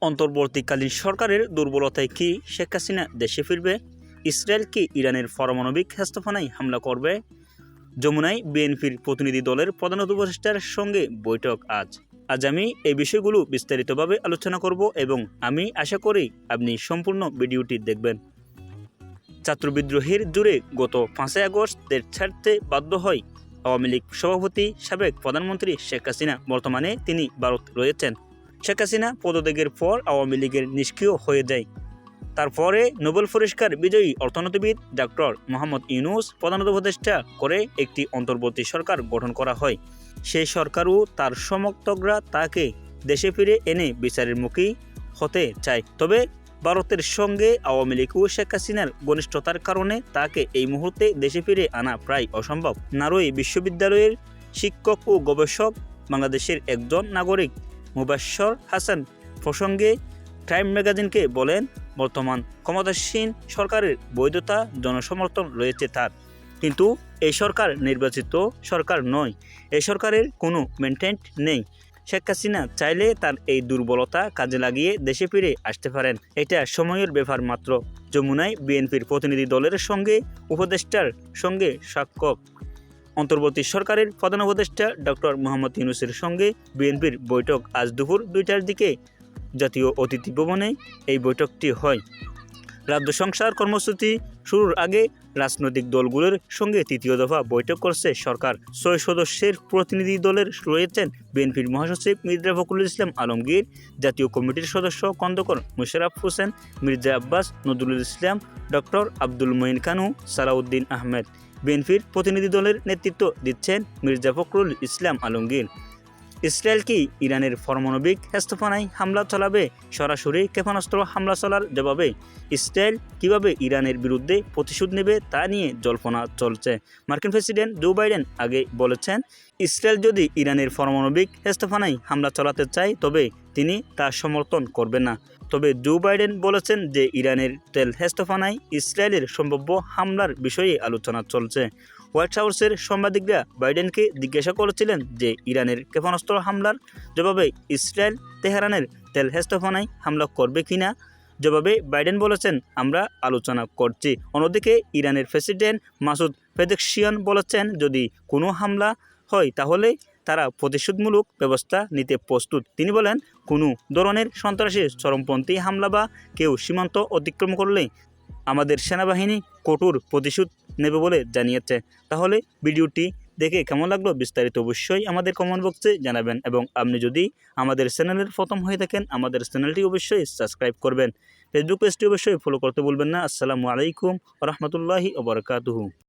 অন্তর্বর্তীকালীন সরকারের দুর্বলতায় কি শেখ হাসিনা দেশে ফিরবে? ইসরায়েল কি ইরানের পারমাণবিক স্থাপনায় হামলা করবে? যমুনায় বিএনপির প্রতিনিধি দলের প্রধান উপদেষ্টার সঙ্গে বৈঠক আজ আমি এই বিষয়গুলো বিস্তারিতভাবে আলোচনা করব এবং আমি আশা করি আপনি সম্পূর্ণ ভিডিওটি দেখবেন। ছাত্র বিদ্রোহের জুড়ে গত 5 আগস্ট দেশ ছাড়তে বাধ্য হয় আওয়ামী লীগ সভাপতি সাবেক প্রধানমন্ত্রী শেখ হাসিনা। বর্তমানে তিনি ভারত রয়েছেন। শেখ হাসিনা পদত্যাগের পর আওয়ামী লীগের নিষ্ক্রিয় হয়ে যায়। তারপরে নোবেল পুরস্কার বিজয়ী অর্থনীতিবিদ ডক্টর মোহাম্মদ ইউনূস প্রধান উপদেষ্টা করে একটি অন্তর্বর্তী সরকার গঠন করা হয়। সেই সরকারও তার সমর্থকরা তাকে দেশে ফিরে এনে বিচারের মুখী হতে চায়। তবে ভারতের সঙ্গে আওয়ামী লীগ ও শেখ হাসিনার ঘনিষ্ঠতার কারণে তাকে এই মুহূর্তে দেশে ফিরে আনা প্রায় অসম্ভব। নারোই বিশ্ববিদ্যালয়ের শিক্ষক ও গবেষক বাংলাদেশের একজন নাগরিক মুবাশ্শর হাসান প্রসঙ্গে টাইম ম্যাগাজিনকে বলেন, বর্তমান ক্ষমতাসীন সরকারের বৈধতা জনসমর্থন রয়েছে তার, কিন্তু এই সরকার নির্বাচিত সরকার নয়। এই সরকারের কোনো ম্যান্ডেট নেই। শেখ হাসিনা চাইলে তার এই দুর্বলতা কাজে লাগিয়ে দেশে ফিরে আসতে পারেন। এটা সময়ের ব্যাপার মাত্র। যমুনায় বিএনপির প্রতিনিধি দলের সঙ্গে উপদেষ্টার সঙ্গে সাক্ষাৎ। অন্তর্বর্তী সরকারের প্রধান উপদেষ্টা ডক্টর মোহাম্মদ ইউনূসের সঙ্গে বিএনপির বৈঠক আজ দুপুর 2টার দিকে জাতীয় অতিথি ভবনে এই বৈঠকটি হয়। রাজ্য সংস্কার কর্মসূচি শুরুর আগে রাজনৈতিক দলগুলোর সঙ্গে তৃতীয় দফা বৈঠক করছে সরকার। 6 সদস্যের প্রতিনিধি দলের রয়েছেন বিএনপির মহাসচিব মির্জা ফখরুল ইসলাম আলমগীর, জাতীয় কমিটির সদস্য খন্দকার মোশাররফ হোসেন, মির্জা আব্বাস, নজরুল ইসলাম, ডক্টর আব্দুল মঈন খানু, সালাউদ্দিন আহমেদ। বিএনপির প্রতিনিধি দলের নেতৃত্ব দিচ্ছেন মির্জা ফখরুল ইসলাম আলমগীর। ইসরায়েল কি ইরানের পারমাণবিক স্থাপনায় হামলা চালাবে? সরাসরি ক্ষেপণাস্ত্র হামলা চলার জবাবে ইসরায়েল কিভাবে ইরানের বিরুদ্ধে প্রতিশোধ নেবে তা নিয়ে জল্পনা চলছে। মার্কিন প্রেসিডেন্ট জো বাইডেন আগে বলেছেন, ইসরায়েল যদি ইরানের পারমাণবিক স্থাপনায় হামলা চালাতে চায় তবে তিনি তা সমর্থন করবেন না। তবে জো বাইডেন বলেছেন যে ইরানের তেল স্থাপনায় ইসরায়েলের সম্ভাব্য হামলার বিষয়ে আলোচনা চলছে। হোয়াইট হাউসের সাংবাদিকরা বাইডেনকে জিজ্ঞাসা করেছিলেন যে ইরানের ক্ষেপণাস্ত্র হামলার জবাবে ইসরায়েল তেহরানের তেল স্থাপনায় হামলা করবে কিনা। জবাবে বাইডেন বলেছেন, আমরা আলোচনা করছি। অন্যদিকে ইরানের প্রেসিডেন্ট মাসুদ পেজেশকিয়ান বলেছেন, যদি কোনো হামলা হয় তাহলে তারা প্রতিশোধমূলক ব্যবস্থা নিতে প্রস্তুত। তিনি বলেন, কোনো ধরনের সন্ত্রাসী চরমপন্থী হামলা বা কেউ সীমান্ত অতিক্রম করলে আমাদের সেনাবাহিনী কঠোর প্রতিশোধ নেবে বলে জানিয়েছে। তাহলে ভিডিওটি দেখে কেমন লাগলো বিস্তারিত অবশ্যই আমাদের কমেন্ট বক্সে জানাবেন এবং আপনি যদি আমাদের চ্যানেলের প্রথম হয়ে থাকেন আমাদের চ্যানেলটি অবশ্যই সাবস্ক্রাইব করবেন। ফেসবুক পেজটি অবশ্যই ফলো করতে ভুলবেন না। আসসালামু আলাইকুম ওয়া রাহমাতুল্লাহি ওয়া বারাকাতুহু।